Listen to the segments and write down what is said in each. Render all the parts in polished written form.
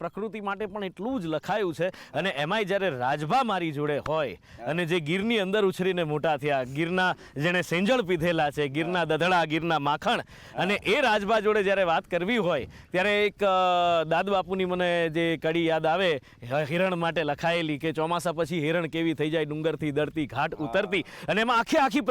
પ્રકૃતિ માટે પણ એટલું જ લખાયું છે. અને એમાંય જ્યારે રાજભા મારી જોડે હોય અને જે ગીરની અંદર ઉછરીને મોટા થયા, ગીરના જેણે સેંજળ પીધેલા છે, ગીરના દધડા, ગીરના માખણ, અને એ રાજભા જોડે જ્યારે વાત કરવી હોય ત્યારે એક દાદ બાપુની મને જે કડી યાદ આવે હિરણ માટે લખાયેલી, કે ચોમાસા પછી હિરણ કેવી થઈ જાય, ડુંગરથી દળતી ઘાટ ઉતરતી, અને એમાં આખી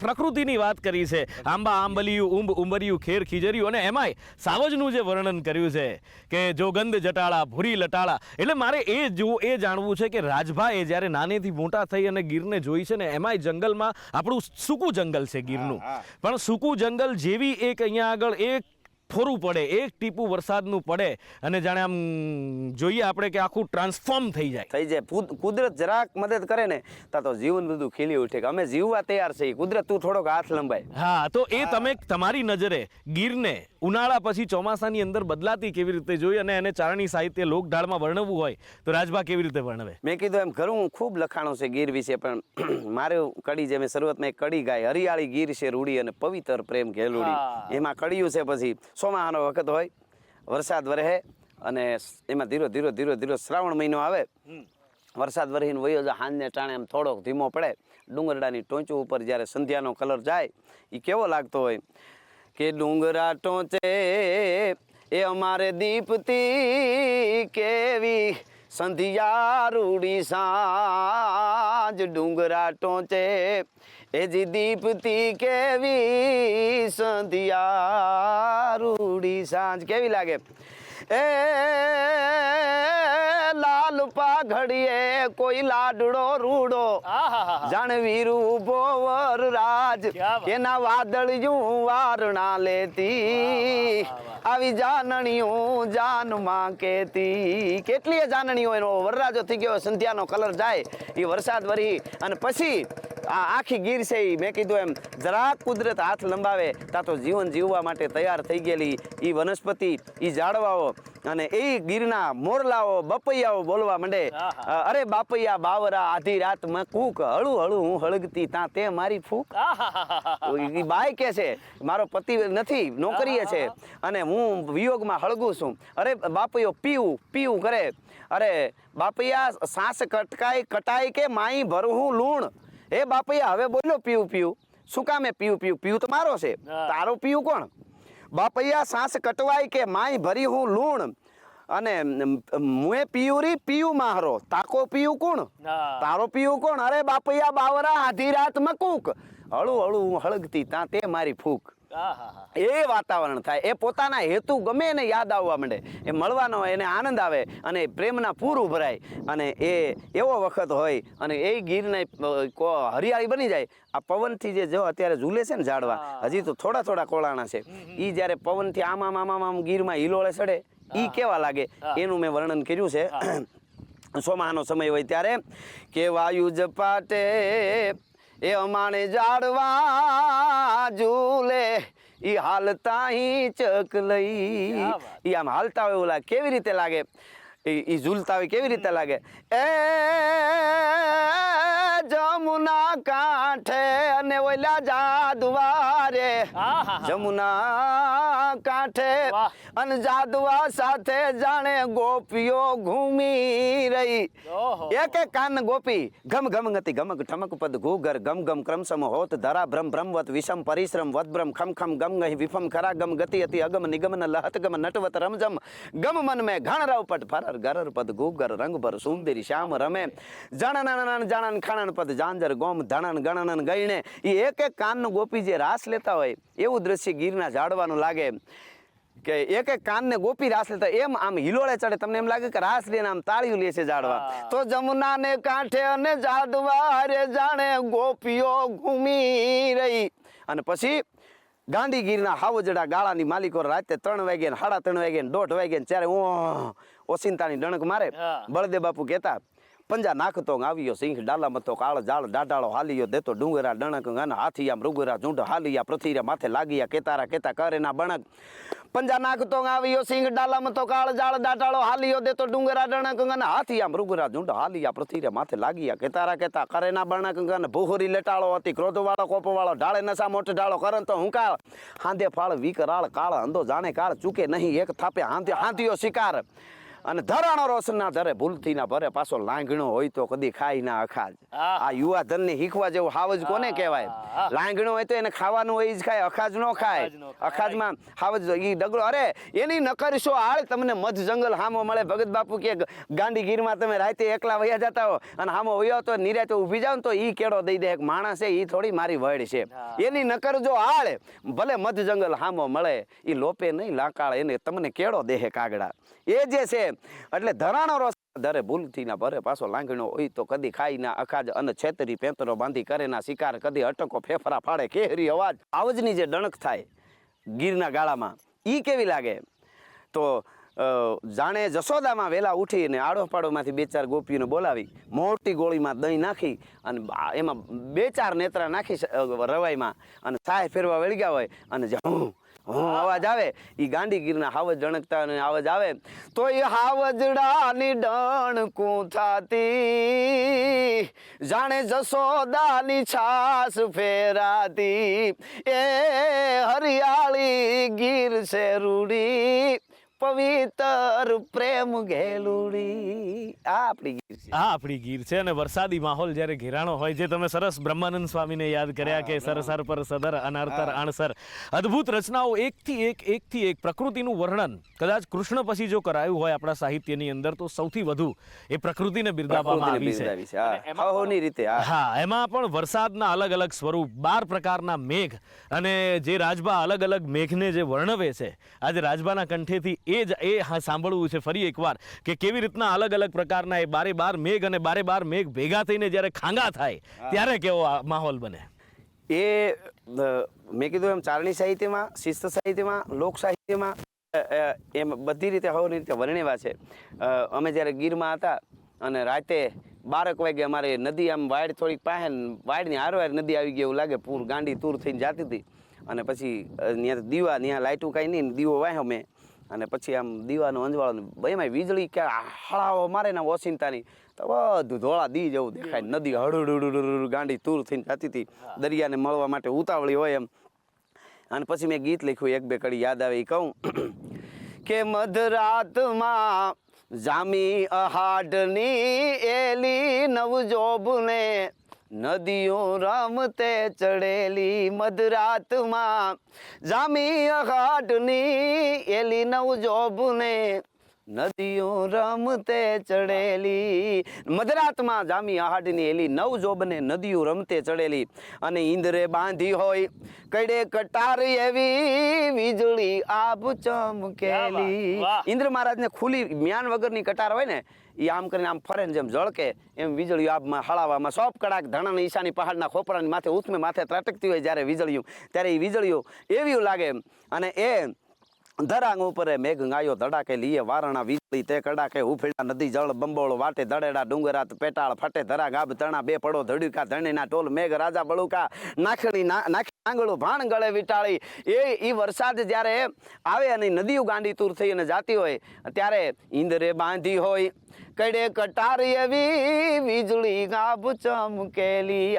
પ્રકૃતિની વાત કરી છે. આંબા આંબલિયું, ઊંબ ઉંબરિયું, ખેર ખીજર્યું, અને એમાંય સાવજનું જે વર્ણન કર્યું છે કે જોગંદ જટાળા, ભૂરી લટાળા. એટલે મારે એ જાણવું છે કે રાજભાએ જ્યારે નાનેથી મોટા થઈ અને ગીરને જોઈ છે ને, એમાંય જંગલમાં આપણું સૂકું જંગલ છે ગીરનું, પણ સૂકું જંગલ જેવી એક અહીંયા આગળ એક થોરું પડે, એક ટીપું વરસાદનું પડે અને જાણે આમ જોઈએ આપણે કે આખું ટ્રાન્સફોર્મ થઈ જાય. કુદરત જરાક મદદ કરે ને તો જીવન બધું ખીલી ઉઠે. અમે જીવવા તૈયાર છીએ, કુદરત તું થોડોક હાથ લંબાય. હા, તો એ તમે તમારી નજરે ગીરને ઉનાળા પછી ચોમાસાની અંદર બદલાતી કેવી રીતે જોઈ, અને એને ચારણી સાહિત્ય લોકઢાળમાં વર્ણવવું હોય તો રાજભા કેવી રીતે વર્ણવે? મેં કીધું એમ ઘણું ખૂબ લખાણું છે ગીર વિશે, પણ મારે કડી જે મેં શરૂઆતમાં એક કડી ગાય, હરિયાળી ગીર છે રૂડી અને પવિત્ર પ્રેમ ઘેલુડી. એમાં કડિયું છે. પછી ચોમાસાનો વખત હોય, વરસાદ વરહે અને એમાં ધીરો શ્રાવણ મહિનો આવે, વરસાદ વરહીને વયો જાય, હાંજને ટાણે એમ થોડોક ધીમો પડે, ડુંગરડાની ટોંચો ઉપર જ્યારે સંધ્યાનો કલર જાય એ કેવો લાગતો હોય કે ડુંગરા ટોંચે એ અમારે દીપતી કેવી સંધ્યા રૂડી સાંજ, ડુંગરા ટોંચે એ જી દીપતી કેવી સંધ્યા રૂડી સાંજ. કેવી લાગે? એ લાલ પાઘડીએ કોઈ લાડડો રૂડો, જાણવીર ઉભો વર રાજ, એના વાદળિયું વારણા લેતી, આવી જાનણીઓ જાનમાં કેતી. કેટલીય જાનણીઓ એનો વરરાજો થઈ ગયો, સંધ્યાનો કલર જાય, એ વરસાદ વરી અને પછી આ આખી ગીર છે. મેં કીધું એમ જરાક કુદરત હાથ લંબાવે તા તો જીવન જીવવા માટે તૈયાર થઈ ગયેલી એ વનસ્પતિ, એ ઝાડવાઓ અને એ ગીરના મોરલાઓ, બપૈયાઓ બોલવા માંડે. અરે બાપૈયા બાવરા આધી રાત માં કૂક, હળું હળું હું હળગતી તા તે મારી ફૂક. એ બાય કે છે મારો પતિ નથી, નોકરીએ છે અને હું વિયોગમાં હળગું છું. અરે બાપૈયો પીવું કરે. અરે બાપૈયા સાસ કટાય કે માઈ ભરું લૂણ. એ બાપૈયા હવે બોલો પીવું. શું કામે પીવું તો મારો છે, તારો પીવું કોણ? બાપૈયા સાસ કટવાય કે માય ભરી હું લૂણ, અને મુએ પીયું મારો, તાકો પીયું કોણ? તારો પીવું કોણ? અરે બાપૈયા બાવરા આધી રાત મકૂક, હળું હળગતી તા તે મારી ફૂક. એ વાતાવરણ થાય, એ પોતાના હેતુ ગમે એને યાદ આવવા માંડે, એ મળવાનો એને આનંદ આવે અને પ્રેમના પૂર ઉભરાય, અને એ એવો વખત હોય અને એ ગીરને હરિયાળી બની જાય. આ પવનથી જે જો અત્યારે ઝૂલે છે ને ઝાડવા, હજી તો થોડા કોળાણા છે, એ જ્યારે પવનથી આમ ગીરમાં હિલોળે ચડે એ કેવા લાગે એનું મેં વર્ણન કર્યું છે. સોમાનો સમય હોય ત્યારે કે વાયુ જપાટે એ અમાણે ઝાડવા ઝૂલે, ઈ હાલતા ઈ ચક લઈ. ઈ આમ હાલતા હોય એવું લાગે. કેવી રીતે લાગે? ઈ ઝૂલતા હોય કેવી રીતે લાગે? એ જમુના કાંઠે અને ઓલા જાદવા રે, જમુના કાંઠે અને જાદવા સાથે જાણે ગોપીઓ ઘૂમી રહી. એક કાન ગોપી ગમ ગતિ ગમક ઠમક પદ ઘૂગર ગમ ગમ ક્રમસમ હોત ધરા ભ્રમ ભ્રમવત વિષમ પરિશ્રમ વત ભ્રમ ખમ ખમ ગમ ગહી વિફમ ખરા ગમ ગતિ અતિ અગમ નિગમન લહત ગમ નટવત રમજમ ગમ મન મેં ઘણરાવ પટ ફરર ગરર પદ ઘૂગર રંગ ભર સુંદરી શ્યામ રમે જણન જાણન ખાણન પદ જાંજર ગોમ ધણન ગણન ગઈને. એ એક કાનનું ગોપી જે રાસ લેતા હોય એવું દ્રશ્ય ગીરના ઝાડવાનું લાગે કે એક કાનને ગોપી રાસ લેતા એમ આમ હિલોળે ચડે. તમને એમ લાગે કે રાસ લઈને આમ તાળીયું લે છે ઝાડવા. તો જમુના ને કાંઠે અને ઝાડવા રે જાણે ગોપીઓ ઘૂમી રહી. અને પછી ગાંધીગીરના હાવજડા ગાળાની માલિકો રાતે 3 વાગે 3:30 વાગે 1:30 વાગે ત્યારે ઓસિંતાની ડણક મારે. બળદેવ બાપુ કહેતા પંજા નાખતો આવ્યો સિંહ ડાલા મતો કાળ જાળ ડાઢાળો હાલિયો દેતો ડુંગરા ડણક ગન હાથિયા મૃગરા ઝુંડ હાલિયા પૃથ્વીરા માથે લાગિયા કેતારા કેતા કરેના બણક. પંજા નાખતો આવ્યો સિંહ ડાલા મતો કાળ જાળ ડાઢાળો હાલિયો દેતો ડુંગરા ડણક ગન હાથિયા મૃગરા ઝુંડ હાલિયા પૃથ્વીરા માથે લાગિયા કેતારા કેતા કરેના બણક ગન ભૂહરી લેટાળો હતી ક્રોધવાળો કોપવાળો ઢાળે નશા મોટ ઢાળો કરન તો હુંકાળ હાંધે ફાળ વિકરાળ કાળ અંધો જાણે કાળ ચૂકે નહીં એક થાપે હાંધ્યો શિકાર. અને ધરાણો રોશન ના ધરે ભૂલથી ના ભરે પાછો લાંગણો હોય તો કદી ખાઈ ના અખાજ. આ યુવા ધન ને શીખવા જેવું હાવજ કોને કહેવાય? લાંગણો હોય તો એને ખાવાનું હોય જ ખાય, અખાજ નો ખાય. અખાજમાં હાવજ ઈ ડગલો, અરે એની નકરશો હાલ તમને મધ જંગલ હામો મળે. ભગત બાપુ કે ગાંડી ગીરમાં તમે રાતે એકલા વયા જતા હો અને હામો વયો તો નિરાતે ઊભી જાવ તો ઈ કેળો દઈ દે. એક માણસ છે ઈ થોડી મારી વડ છે. એની નકર જો હાળ ભલે મધ જંગલ હામો મળે, ઈ લોપે નહીં લાકાળ એને તમને કેળો દેહે કાગડા. એ જે છે એટલે ધરાણો રોસ ધરે ભૂલથી ના ભરે પાછો લાંગણો હોય તો કદી ખાઈ ના અખાજ. અને છેતરી પેંતરો બાંધી કરે ના શિકાર કદી અટકો ફેફરા ફાડે કેહરી અવાજ. આવજની જે ડણક થાય ગીરના ગાળામાં ઈ કેવી લાગે? તો જાણે જશોદામાં વહેલા ઉઠીને આડોપાડોમાંથી 2-4 ગોપીઓને બોલાવી મોટી ગોળીમાં દહીં નાખી અને એમાં 2-4 નેત્રા નાખી રવાઈમાં અને સાય ફેરવા વળગ્યા હોય અને જે હું અવાજ આવે એ ગાંડીગીરના હાવજ ડણકતા અને અવાજ આવે તો એ હાવજડાની ડણકું થાતી જાણે જશોદાની છાસ ફેરાતી. એ હરિયાળી ગીર છે રૂડી પવિત્ર પ્રેમ ઘેલુડી. આ આપણી ગીર છે. આ આપણી ગીર છે. અને વરસાદી માહોલ જ્યારે ઘેરાણો હોય, જે તમે સરસ બ્રહ્માનંદ સ્વામીને યાદ કર્યા કે સરસર પર સદર અનર્તર અણસર, અદ્ભુત રચનાઓ એકથી એક પ્રકૃતિનું વર્ણન કદાચ કૃષ્ણ પછી જો કરાયું હોય આપણા સાહિત્યની અંદર તો સૌથી વધુ એ પ્રકૃતિને બિરદાવવામાં આવી છે. હા, એમાં પણ વરસાદના અલગ અલગ સ્વરૂપ, 12 પ્રકારના મેઘ અને જે રાજભા અલગ અલગ મેઘને જે વર્ણવે છે, આજે રાજભાના કંઠેથી એ સાંભળવું છે ફરી એકવાર કે કેવી રીતના અલગ અલગ પ્રકારના એ 12 મેઘ અને 12 મેઘ ભેગા થઈને જ્યારે ખાંગા થાય ત્યારે કેવો માહોલ બને. એ મેં કીધું એમ ચારણી સાહિત્યમાં, શિસ્ત સાહિત્યમાં, લોક સાહિત્યમાં એમ બધી રીતે હવની રીતે વર્ણવ્યા છે. અમે જ્યારે ગીરમાં હતા અને રાતે 12 વાગે અમારે નદી આમ વાડ થોડીક પાસે વાડની હારવાર નદી આવી ગઈ એવું લાગે, પૂર ગાંડી તૂર થઈને જતી હતી. અને પછી ત્યાં દીવા ત્યાં લાઇટું કાંઈ નહીં, દીવો વાહ્યો મેં અને પછી આમ દીવાનું અંજવાળો એમાં વીજળી કે હળાવો મારે ને ઓચિંતાની તો બધું ધોળા દી જેવું દેખાય. નદી હળુડુડુડુ ગાંડી તૂર થઈને જતી હતી, દરિયાને મળવા માટે ઉતાવળી હોય એમ. અને પછી મેં ગીત લખ્યું, 1-2 કડી યાદ આવે એ કહું કે મધરાતમાં જામી અહાડની એલી નવજોબને નદીઓ રમતે ચડેલી. મધરાતમાં જામી અહાડની એલી નવજોબને નદીઓ રમતે ચડેલી. મધરાતમાં જામી આહાડની એલી નવજોબને નદીઓ રમતે ચડેલી. અને ઈંદરે બાંધી હોય કડે કટાર એવી વીજળી આભ ચમકેલી. ઇન્દ્ર મહારાજને ખુલ્લી મ્યાન વગરની કટાર હોય ને એ આમ કરીને આમ ફરે ને જેમ જળકે એમ વીજળીઓ આબમાં હળાવામાં સોપ કડાક ધણાની ઈશાની પહાડના ખોપરાની માથે ઉથમે માથે ત્રાટકતી હોય જ્યારે વીજળીઓ, ત્યારે એ વીજળીઓ એવી લાગે. અને એ ધરાંગ ઉપર મેઘ ગાયો ધડાકે લીએ વારણા વીજળી તે કડાકે ઉફેડા નદી જળ બંબોળ વાટે દડેડા ડુંગરાત પેટાળ ફટે ધરા ગાબ તણા 2 પડો ધડ્યુકા ધણીના ટોલ મેઘ રાજા બળુકા નાખી આંગળું ભાણ ગળે વિટાળી. એ વરસાદ જ્યારે આવે અને નદીઓ ગાંડી તૂર થઈ અને જાતી હોય ત્યારે ઈંદરે બાંધી હોય કડે કટાર એવી વીજળી ગાભ ચમકેલી.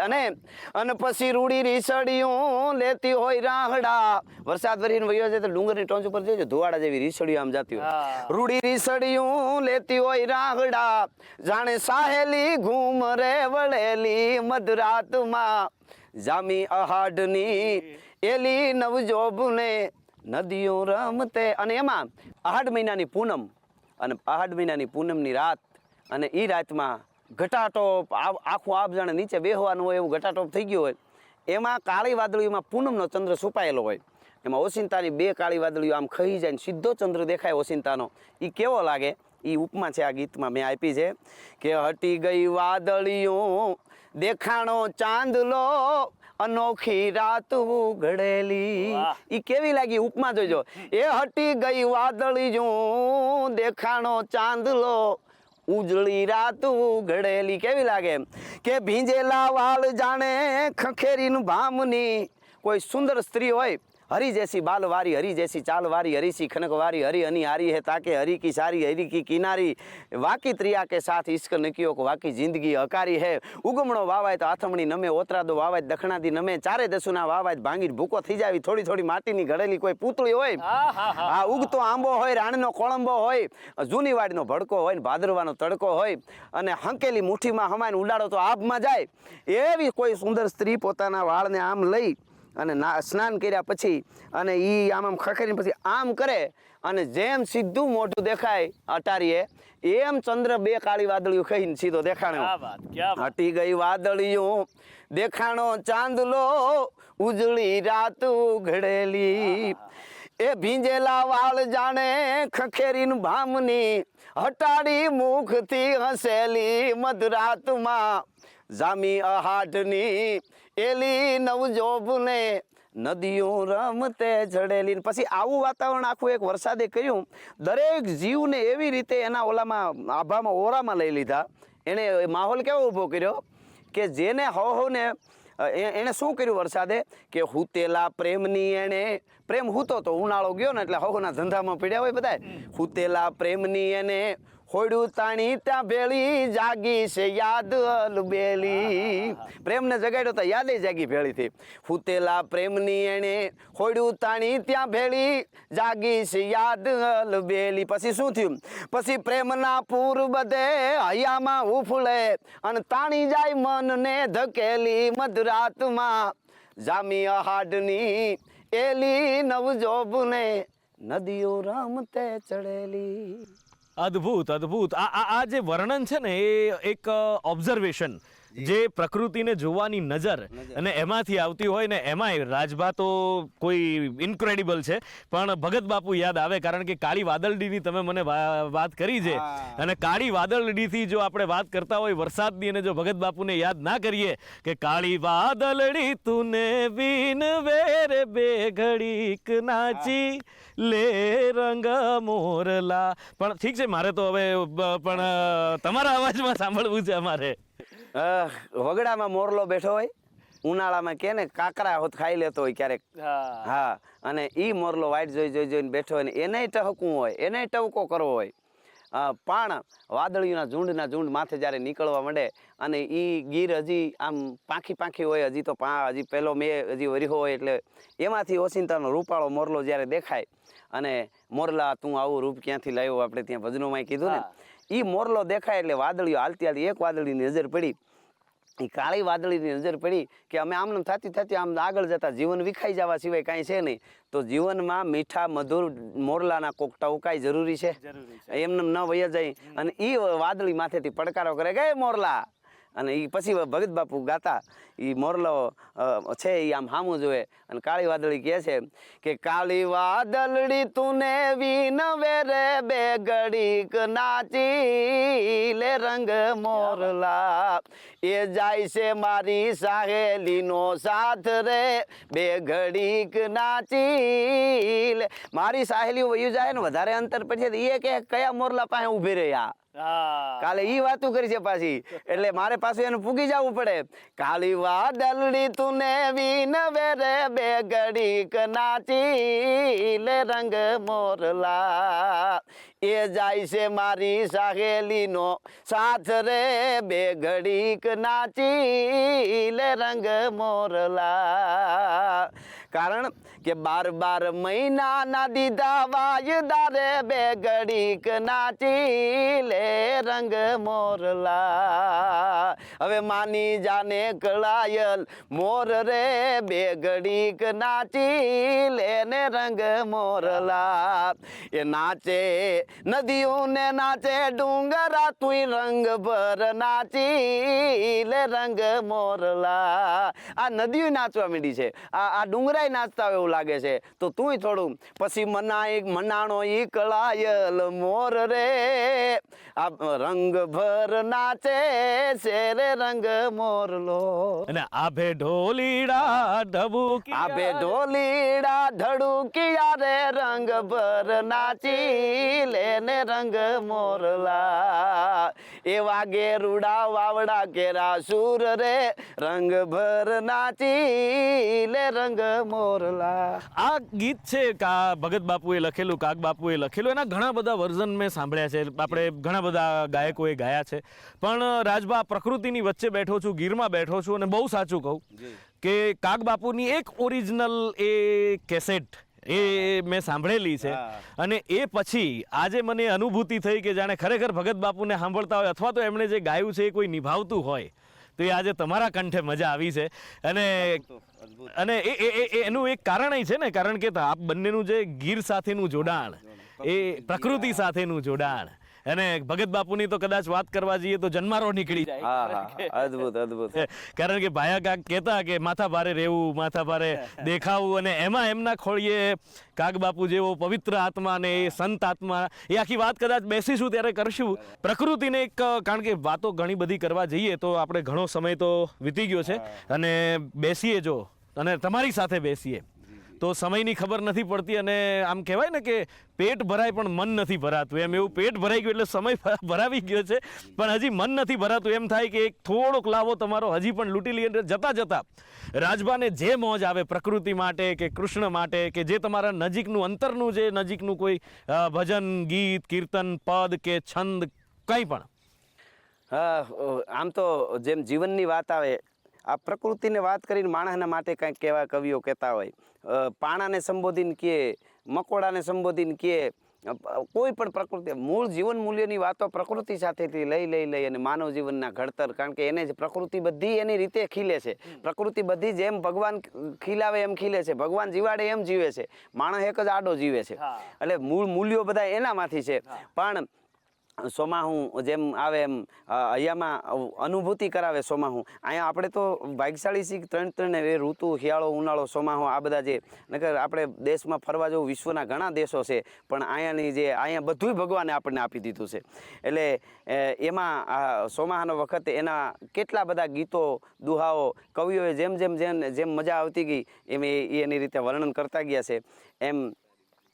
અને પછી રૂડી રીસડીયું લેતી હોય રાહડા. વરસાદ વરીને વયો જાય તો ડુંગરની ટોચ ઉપર જજો ધુવાડા જેવી રીસડીઓ આમ જાતી હોય. રૂડી રીસડીયું લેતી હોય રાહડા જાણે સાહેલી ઘૂમરે વળેલી. મધરાતમાં જામી અહાડની એલી નવજોબને નદીઓ રમતે. અને એમાં આહાડ મહિનાની પૂનમ અને આહાડ મહિનાની પૂનમની રાત અને એ રાતમાં ઘટાટોપ આખું આપ જાણે નીચે બેહવાનું હોય એવું ઘટાટોપ થઈ ગયું હોય. એમાં કાળી વાદળીઓમાં પૂનમનો ચંદ્ર છુપાયેલો હોય. એમાં ઓચિંતાની 2 કાળી વાદળીઓ આમ ખઈ જાય ને સીધો ચંદ્ર દેખાય ઓચિંતાનો. એ કેવો લાગે એ ઉપમા છે આ ગીતમાં મેં આપી છે કે હટી ગઈ વાદળીઓ દેખાણો ચાંદલો અનોખી રાત ઉઘડેલી. ઈ કેવી લાગી ઉપમા જોજો. એ હટી ગઈ વાદળીઓ દેખાણો ચાંદલો ઉજળી રાત ઉઘડેલી. કેવી લાગે કે ભીંજેલા વાળ જાણે ખખેરીનું ભામની. કોઈ સુંદર સ્ત્રી હોય हरी जैसी बाल वारी हरी जैसी चाल वारी हरी सी खनक वारी हरी हनी हारी है ताके हरी की सारी हरी की किनारी वाकी त्रिया के साथ इश्क नकियो को वाकी जिंदगी हकारी है उगमणो वावाय तो आथमणी नमे ओतरादो वावाय दखणादी नमे चारे दसुना वावाय भांगी भूको थी जावी थोड़ी थोड़ी माटीनी घड़ेली कोई पूतળી હોય આ ઉગતો આંબો હોય રાણનો કોળંબો હોય જૂની વાડીનો ભડકો હોય ને ભાદરવાનો તડકો હોય અને હંકેલી મુઠ્ઠીમાં હમાઈને ઉડાડો તો આભમાં જાય એવી કોઈ સુંદર સ્ત્રી પોતાના વાળને આમ લઈ અને સ્નાન કર્યા પછી અને એ આમ ખખેરીને પછી આમ કરે અને જેમ સીધું મોઢું દેખાય અટારીએ એમ ચંદ્ર બે કાળી વાદળીઓ કહીને સીધો દેખાણો હટી ગઈ વાદળીઓ દેખાણો ચાંદલો ઉજળી રાત ઉઘડેલી એ ભીંજેલા વાળ જાણે ખખેરીન ભામની હટાડી મુખથી હસેલી મધરાતમાં જામી અહાટની એલી નવજોબને નદીઓ રમતે ચડેલી પછી આવું વાતાવરણ આખું એક વરસાદે કર્યું દરેક જીવને એવી રીતે એના ઓલામાં આભામાં ઓરામાં લઈ લીધા એણે માહોલ કેવો ઊભો કર્યો કે જેને હોને એણે શું કર્યું વરસાદે કે હુતેલા પ્રેમની એણે પ્રેમ હૂતો તો ઉનાળો ગયો ને એટલે હોના ધંધામાં પીડ્યા હોય બધા હુતેલા પ્રેમની એને હોડું તાણી ત્યાં ભેળી જાગી છે યાદ અલબેલી પ્રેમને જગાડ્યો તો યાદે જાગી ભેળી થી હુતેલા પ્રેમની એને હોડું તાણી ત્યાં ભેળી જાગી છે યાદ અલબેલી પછી શું થયું પછી પ્રેમના પૂર બધે હૈયામાં ઉફળે અને તાણી જાય મનને ધકેલી મધરાતમાં જામી અહાડની એલી નવજોબને નદીઓ રમતે ચડેલી અદ્ભુત અદ્ભુત આ જે વર્ણન છે ને એ એક ઓબ્ઝર્વેશન જે પ્રકૃતિને જોવાની નજર અને એમાંથી આવતી હોય ને એમાંય રાજભા તો કોઈ ઇન્ક્રેડિબલ છે પણ ભગત બાપુ યાદ આવે કારણ કે કાળી વાદળડીની તમે મને વાત કરી છે અને કાળી વાદળડીથી જો આપણે વાત કરતા હોય વરસાદની અને જો ભગત બાપુને યાદ ના કરીએ કે કાળી વાદળડી તુને બીન વેર બે ઘડીક નાચી લે રંગ મોરલા પણ ઠીક છે મારે તો હવે પણ તમારા અવાજમાં સાંભળવું છે અમારે વગડામાં મોરલો બેઠો હોય ઉનાળામાં કે ને કાકરા હોત ખાઈ લેતો હોય ક્યારેક હા અને ઈ મોરલો વાઈટ જોઈને બેઠો હોય ને એને ટહકવું હોય એને ટવકો કરવો હોય પણ વાદળીઓના ઝુંડ માથે જ્યારે નીકળવા માંડે અને ઈ ગીર હજી આમ પાંખી હોય હજી તો હજી પહેલો મેં હજી વરીહો હોય એટલે એમાંથી ઓચિંતાનો રૂપાળો મોરલો જ્યારે દેખાય અને મોરલા તું આવું રૂપ ક્યાંથી લાવ્યો આપણે ત્યાં ભજનોમાં કીધું ને ઈ મોરલો દેખાય એટલે વાદળીઓ હાલતી એક વાદળીની નજર પડી એ કાળી વાદળીની નજર પડી કે અમે આમ થતી આમ આગળ જતા જીવન વિખાઈ જવા સિવાય કાંઈ છે નહીં તો જીવનમાં મીઠા મધુર મોરલાના કોક ટવકાઈ જરૂરી છે એમને ન વયા જાય અને એ વાદળી માથેથી પડકારો કરે કે મોરલા અને એ પછી ભગત બાપુ ગાતા એ મોરલો છે એ આમ હામું જોવે અને કાળી વાદળી કહે છે કે કાળી વાદળડી તુને વિનવે રે બે ઘડીક નાચી લે રંગ મોરલા એ જાય છે મારી સાહેલીનો સાથ રે બે ઘડીક નાચી લે મારી સાહેલીઓ વયું જાય ને વધારે અંતર પછી એ કે કયા મોરલા પાસે ઊભી રહ્યા કાલે ઈ વાતું કરી છે પાછી એટલે મારે પાછું એનું પૂગી જવું પડે કાળી વાદળડી તુને વિનવે રે બે ઘડીક નાચી લે રંગ મોરલા એ જાય છે મારી સાહેલીનો સાથ રે બે ઘડીક નાચી લે રંગ મોરલા કારણ કે 12 મહિના ના દીધા વાયદા રે બે ઘડીક નાચી લે રંગ મોરલા હવે માની જાને કળાયલ મોર રે બે ઘડીક નાચી લે ને રંગ મોરલા એ નાચે નદીઓને નાચે ડુંગરા તું રંગ ભર નાચી લે રંગ મોરલા આ નદીઓ નાચવા માંડી છે આ ડુંગરા નાચતા હોય એવું લાગે છે તો તું થોડું પછી મનાણો ઈ કળાયલ મોર રે આ રંગ ભર નાચે શેરે રંગ મોરલો, અને આભે ઢોલીડા ઢબુકી આભે ઢોલીડા ધડુકિયા રે રંગ ભર નાચી લેને રંગ મોરલા, એ વાગે રૂડા વાવડા કેરા સુર રે રંગ ભર નાચી લે રંગ મોરલા. આ ગીત છે ભગત બાપુએ લખેલું, કાગ બાપુએ લખેલું. એના ઘણા બધા વર્ઝન મેં સાંભળ્યા છે, આપણે ઘણા બધા ગાયકોએ ગાયા છે. પણ રાજભા, પ્રકૃતિની વચ્ચે બેઠો છું, ગીરમાં બેઠો છું, અને બહુ સાચું કહું કે કાગ બાપુની એક ઓરિજિનલ એ કેસેટ એ મેં સાંભળેલી છે. અને એ પછી આજે મને અનુભૂતિ થઈ કે જાણે ખરેખર ભગત બાપુને સાંભળતા હોય, અથવા તો એમણે જે ગાયું છે એ કોઈ નિભાવતું હોય, તો એ આજે તમારા કંઠે મજા આવી છે. અને એનું એક કારણ છે ને, કારણ કે આપ બંનેનું જે ગીર સાથેનું જોડાણ, એ પ્રકૃતિ સાથેનું જોડાણ, અને ભગત બાપુની તો કદાચ વાત કરવા જઈએ તો જન્મારો નીકળી જાય. અદ્ભુત અદ્ભુત. કારણ કે ભાયા કાક કહેતા કે માથા ભારે રહેવું, માથા ભારે દેખાવું, અને એમાં એમના ખોળીએ કાગ બાપુ જેવો પવિત્ર આત્મા ને એ સંત આત્મા, એ આખી વાત કદાચ બેસીશું ત્યારે કરશું. પ્રકૃતિને એક, કારણ કે વાતો ઘણી બધી કરવા જઈએ તો આપણે ઘણો સમય તો વીતી ગયો છે, અને બેસીએ જો, અને તમારી સાથે બેસીએ તો સમયની ખબર નથી પડતી. અને આમ કહેવાય ને કે પેટ ભરાય પણ મન નથી ભરાતું, એમ એવું પેટ ભરાઈ ગયું એટલે સમય ભરાવી ગયો છે, પણ હજી મન નથી ભરાતું. એમ થાય કે એક થોડોક લાવો તમારો હજી પણ લૂંટી લઈએ. જતા જતા રાજભાને જે મોજ આવે પ્રકૃતિ માટે કે કૃષ્ણ માટે, કે જે તમારા નજીકનું અંતરનું, જે નજીકનું કોઈ ભજન, ગીત, કીર્તન, પદ કે છંદ, કંઈ પણ. આમ તો જેમ જીવનની વાત આવે, આ પ્રકૃતિને વાત કરીને માણસના માટે કંઈક કહેવા કવિઓ કહેતા હોય. પાણાને સંબોધીને કહે, મકોડાને સંબોધીને કહે, કોઈ પણ પ્રકૃતિ મૂળ જીવન મૂલ્યની વાતો પ્રકૃતિ સાથેથી લઈ અને માનવ જીવનના ઘડતર, કારણ કે એને પ્રકૃતિ બધી એની રીતે ખીલે છે. પ્રકૃતિ બધી જેમ ભગવાન ખીલાવે એમ ખીલે છે, ભગવાન જીવાડે એમ જીવે છે, માણસ એક જ આડો જીવે છે. એટલે મૂળ મૂલ્યો બધા એનામાંથી છે. પણ સોમાહું જેમ આવે એમ અહીંયામાં અનુભૂતિ કરાવે સોમાહું. અહીંયા આપણે તો ભાગ્યશાળી છીએ, ત્રણ ઋતુ, શિયાળો, ઉનાળો, સોમાહું, આ બધા જે નકર આપણે દેશમાં ફરવા જવું, વિશ્વના ઘણા દેશો છે, પણ અહીંયા બધું ભગવાને આપણને આપી દીધું છે. એટલે એમાં આ સોમાહાનો વખતે એના કેટલા બધા ગીતો, દુહાઓ કવિઓએ જેમ મજા આવતી ગઈ એમ એની રીતે વર્ણન કરતા ગયા છે. એમ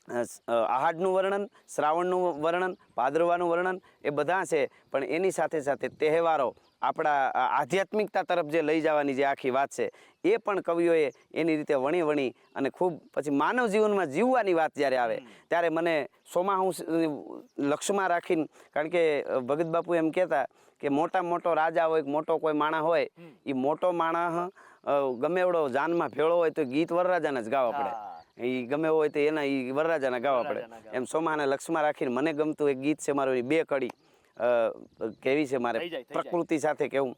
આહાડનું વર્ણન, શ્રાવણનું વર્ણન, ભાદરવાનું વર્ણન, એ બધા છે. પણ એની સાથે સાથે તહેવારો, આપણા આધ્યાત્મિકતા તરફ જે લઈ જવાની જે આખી વાત છે, એ પણ કવિઓએ એની રીતે વણી અને ખૂબ પછી માનવ જીવનમાં જીવવાની વાત જ્યારે આવે ત્યારે મને સોમાહું લક્ષમાં રાખીને, કારણ કે ભગત બાપુ એમ કહેતા કે મોટો રાજા હોય, મોટો કોઈ માણસ હોય, એ મોટો માણસ ગમે એવડો જાનમાં ભેળો હોય તો ગીત વરરાજાને જ ગાવા પડે. એ ગમે હોય તો એના એ વરરાજાના ગાવા પડે. એમ સોમાને લક્ષમાં રાખીને મને ગમતું એક ગીત છે મારું, બે કડી કેવી છે મારે પ્રકૃતિ સાથે કેવું.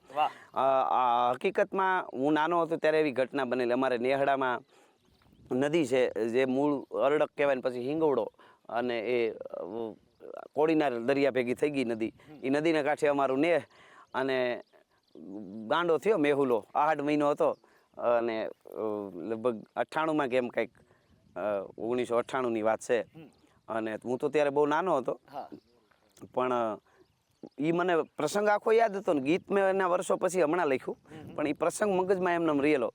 હકીકતમાં હું નાનો હતો ત્યારે એવી ઘટના બનેલી. અમારે નેહડામાં નદી છે, જે મૂળ અરડક કહેવાય ને પછી હિંગવડો, અને એ કોડીનાર દરિયા ભેગી થઈ ગઈ નદી. એ નદીના કાંઠે અમારું નેહ, અને ગાંડો થયો મેહુલો. આહાડ મહિનો હતો, અને લગભગ 98માં કે એમ કંઈક 1998ની વાત છે. અને હું તો ત્યારે બહુ નાનો હતો, પણ એ મને પ્રસંગ આખો યાદ હતો ને ગીત મેં એના વર્ષો પછી હમણાં લખ્યું, પણ એ પ્રસંગ મગજમાં એમને રહેલો.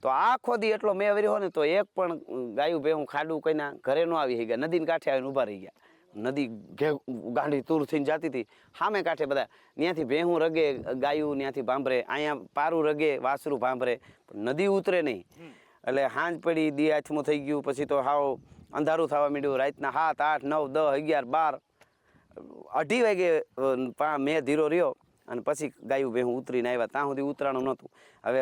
તો આખો દી એટલો મેં વર્યો ને તો એક પણ ગાયું ભેહું ખાડું કઈના ઘરે ન આવી ગયા, નદીને કાંઠે આવીને ઊભા રહી ગયા. નદી ગાંડી તૂર થઈને જતી હતી, સામે કાંઠે બધા ત્યાંથી ભેહું રગે, ગાયું ત્યાંથી ભાંભરે, અહીંયા પારું રગે, વાસરું ભાંભરે, નદી ઉતરે નહીં. એટલે હાંજ પડી, દી આથમું થઈ ગયું, પછી તો હાવ અંધારું થવા માંડ્યું. રાતના 7, 8, 9, 10, 11, 12, 2:30 વાગે મેં ધીરો રહ્યો, અને પછી ગાયું ભેહું ઉતરીને આવ્યા. ત્યાં સુધી ઉતરાણું નહોતું. હવે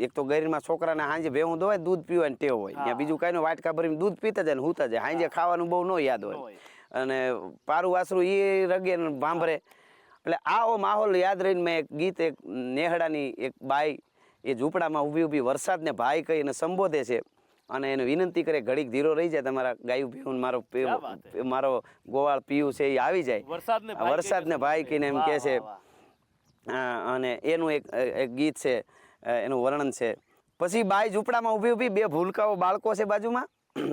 એક તો ગરીમાં છોકરાને હાંજે ભેહું દોવાય, દૂધ પીવાની ટેવ હોય, ત્યાં બીજું કાંઈ વાટકા ભરીને દૂધ પીતા જાય ને હુતા જાય. હાંજે ખાવાનું બહુ ન યાદ હોય, અને પારું વાસરું એ રગે ને ભાંભરે. એટલે આવો માહોલ યાદ રહીને મેં એક ગીત, એક નેહડાની એક બાઈ એ ઝૂંપડામાં ઊભી વરસાદને ભાઈ કહીને સંબોધે છે, અને એને વિનંતી કરે ઘડીક ધીરો રહી જાય, તમારા ગાયું ભેહું મારો ગોવાળ પીયું છે એ આવી જાય, વરસાદને ભાઈ કહીને એમ કહે છે. અને એનું એક ગીત છે, એનું વર્ણન છે. પછી બાઈ ઝૂંપડામાં ઊભી 2 ભૂલકાઓ બાળકો છે બાજુમાં,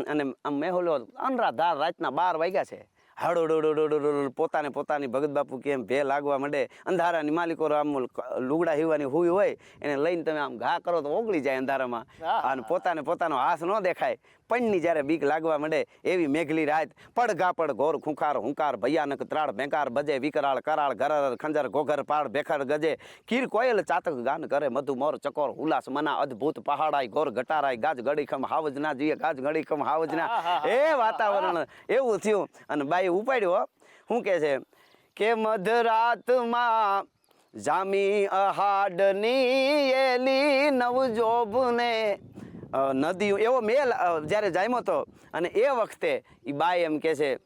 અને આમ મેહોલો અનરાધાર રાતના 12 વાગ્યા છે, હળો પોતાની ભગત બાપુ કેમ ભે લાગવા માંડે. અંધારાની માલિકો આમ લુગડા હીવાની હુઈ હોય એને લઈને તમે આમ ઘા કરો તો ઓગળી જાય અંધારામાં. અને પોતાનો હાથ ન દેખાય. પણની જ્યારે બીક લાગવા માંડે એવી મેઘલી રાત, પડઘાપડ ઘોર ખૂંખાર હુંકાર ભયાનક ત્રાળ ભેંકાર બજે વિકરાળ કરાળ ગરર ખંજર ઘોઘર પાડ ભેખર ગજે કીર કોયલ ચાતક ગાન કરે મધુ મોર ચકોર ઉલ્લાસ મના અદ્ભુત પહાડાય ગોર ઘટારાય ગાજ ગડીખમ હાવજના જીએ ગાજ ગડીખમ હાવજના. એ વાતાવરણ એવું થયું. અને બાઈ ઉપાડ્યો. શું કે છે કે મધરાતમાં જામી અહાડની એલી નવજોબને નદીઓ એવો મેલ જ્યારે જામ્યો હતો. અને એ વખતે એ બાઈ એમ કે છે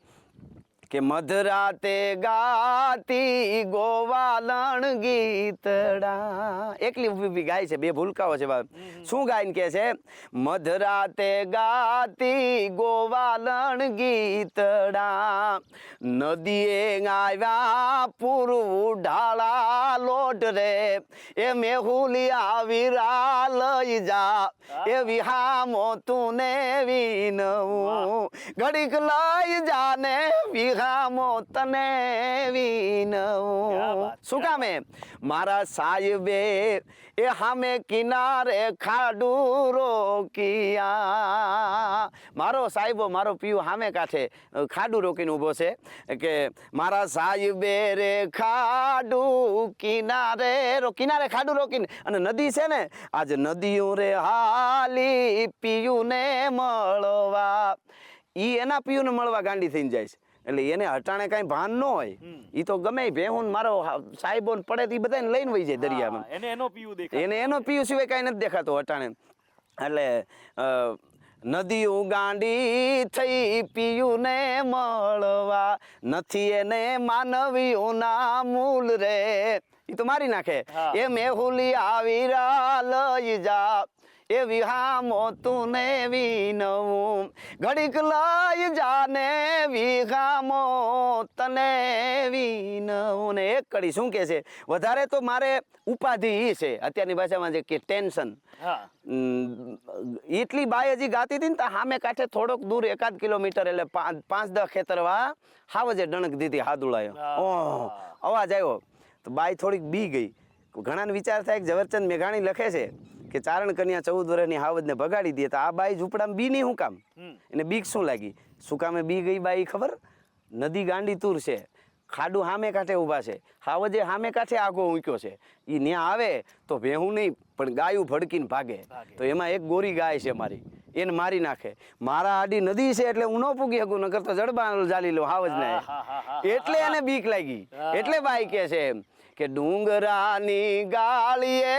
કે મધરાતે ગાતી ગોવાલણ ગીતડા. એકલી ઊભી ગાય છે, બે ભૂલકાઓ છે. શું ગાયને કે છે? મધરાતે ગાતી ગોવાલણ ગીતડા નદીએ આવ્યા પૂરવું ઢાળા લોટ રે એ મેહુલી આવી રા લઈ જા એ વિહામો તું ને વિનવું ઘડીક લઈ જા ને વિહામો તને વિનવું. શું કામે? મારા સાહેબે એ હામે કિનારે ખાડું રોકિયા. મારો સાહેબો મારો પીયું હામે કાંઠે ખાડું રોકીને ઊભો છે કે મારા સાહેબે રે ખાડું કિનારે ખાડું રોકીને. અને નદી છે ને, આજ નદીઓ રે હાલી પીયું ને મળવા. ઈ એના પીયુંને મળવા ગાંડી થઈને જાય છે. એટલે એને હટાણે કઈ ભાન ન હોય. ઈ તો ગમે ભેહું મારો સાહેબો પડે તો બધાને લઈને વહી જાય દરિયામાં. એને એનો પીયું સિવાય કઈ નથી દેખાતો હટાણે. એટલે નદીઓ ગાંડી થઈ પીયું ને મળવા નથી એને માનવીઓના મૂલ રે. ઈ તો મારી નાખે. એ મેહુલી આવી રા લઈ જા એ વિહામો તું ને વિનવું ઘડીક લઈ જાને વિહામો તને વિનવું. ને એક કડી શું કે છે? વધારે તો મારે ઉપાધિ ઈ છે અત્યારની ભાષામાં જે કે ટેન્શન. એટલી બાઈ હજી ગાતી હતી ને તો સામે કાંઠે થોડોક દૂર 1 કિલોમીટર એટલે 5-10 ખેતરવા હાવજે ડણક દીધી હાદુળાયો. અવાજ આવ્યો તો બાઈ થોડીક બી ગઈ. ઘણાને વિચાર થાય કે ઝવેરચંદ મેઘાણી લખે છે કે ચારણ કન્યા 14 વર્ષની હાવજને ભગાડી દે. તો આ બાઈ ઝૂંપડામાં બી નહીં. શું કામ? એને બીક શું લાગી? શું કામે બી ગઈ બાઈ ખબર? નદી ગાંડી તૂર છે, ખાડું સામે કાંઠે ઊભા છે, હાવજે સામે કાંઠે આગો ઊંક્યો છે. એ ન્યા આવે તો ભેહું નહીં પણ ગાયું ભડકીને ભાગે. તો એમાં એક ગોરી ગાય છે મારી, એને મારી નાખે. મારા આડી નદી છે એટલે હું ન પૂગી શકું, નકર તો જડબાન જાલી લઉં હાવજને. એટલે એને બીક લાગી. એટલે બાઈ કે છે કે ડુંગરાની ગાળીએ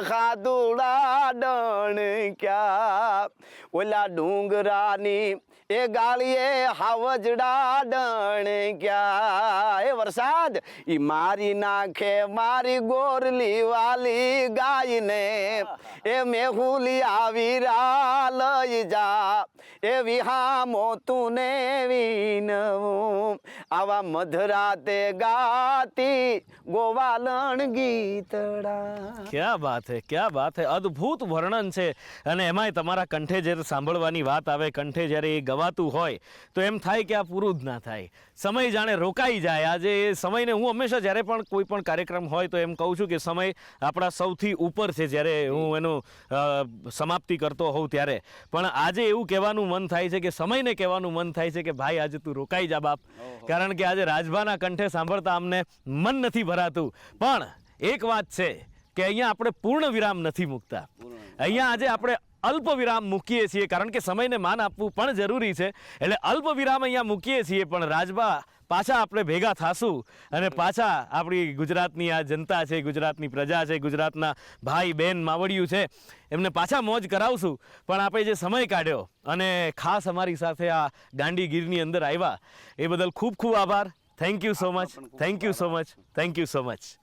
ખાધુડા ડણ ક્યાં ઓલા ડુંગરાની એ ગાળીએ હાવજડા ડણ ક્યાં. એ વરસાદ ઈ મારી નાખે મારી ગોરલી વાલી ગાયને એ મેહુલી આવી રા લઈ જા એ વિહામો તું ને વિનવું. આવા મધરાતે ગાતી ગોવાલણ ગીતડા. ક્યાં બાત હે, ક્યાં બાત હે. અદ્ભુત વર્ણન છે. અને એમાંય તમારા કંઠે જ્યારે સાંભળવાની વાત આવે, કંઠે જ્યારે એ ગવાતું હોય તો એમ થાય કે આ પૂરું જ ના થાય. સમય જાણે રોકાઈ જાય. આજે એ સમયને હું હંમેશા જ્યારે પણ કોઈ પણ કાર્યક્રમ હોય તો એમ કહું છું કે સમય આપણા સૌથી ઉપર છે જ્યારે હું એનું સમાપ્તિ કરતો હોઉં ત્યારે. પણ આજે એવું કહેવાનું મન થાય છે કે સમયને કહેવાનું મન થાય છે કે ભાઈ આજે તું રોકાઈ જા બાપ. કારણ કે આજે રાજભાના કંઠે સાંભળતા અમને મન નથી ભરાતું. પણ એક વાત છે કે અહીંયા આપણે પૂર્ણ વિરામ નથી મૂકતા. અહીંયા આજે આપણે અલ્પ વિરામ મૂકીએ છીએ કારણ કે સમયને માન આપવું પણ જરૂરી છે. એટલે અલ્પ વિરામ અહીંયા મૂકીએ છીએ. પણ રાજભા પાછા આપણે ભેગા થાશું અને પાછા આપણી ગુજરાતની આ જનતા છે, ગુજરાતની પ્રજા છે, ગુજરાતના ભાઈ બહેન માવડિયું છે, એમને પાછા મોજ કરાવશું. પણ આપણે જે સમય કાઢ્યો અને ખાસ અમારી સાથે આ ગાંડીગીરની અંદર આવ્યા એ બદલ ખૂબ ખૂબ આભાર. Thank you so much. Thank you so much. Thank you so much.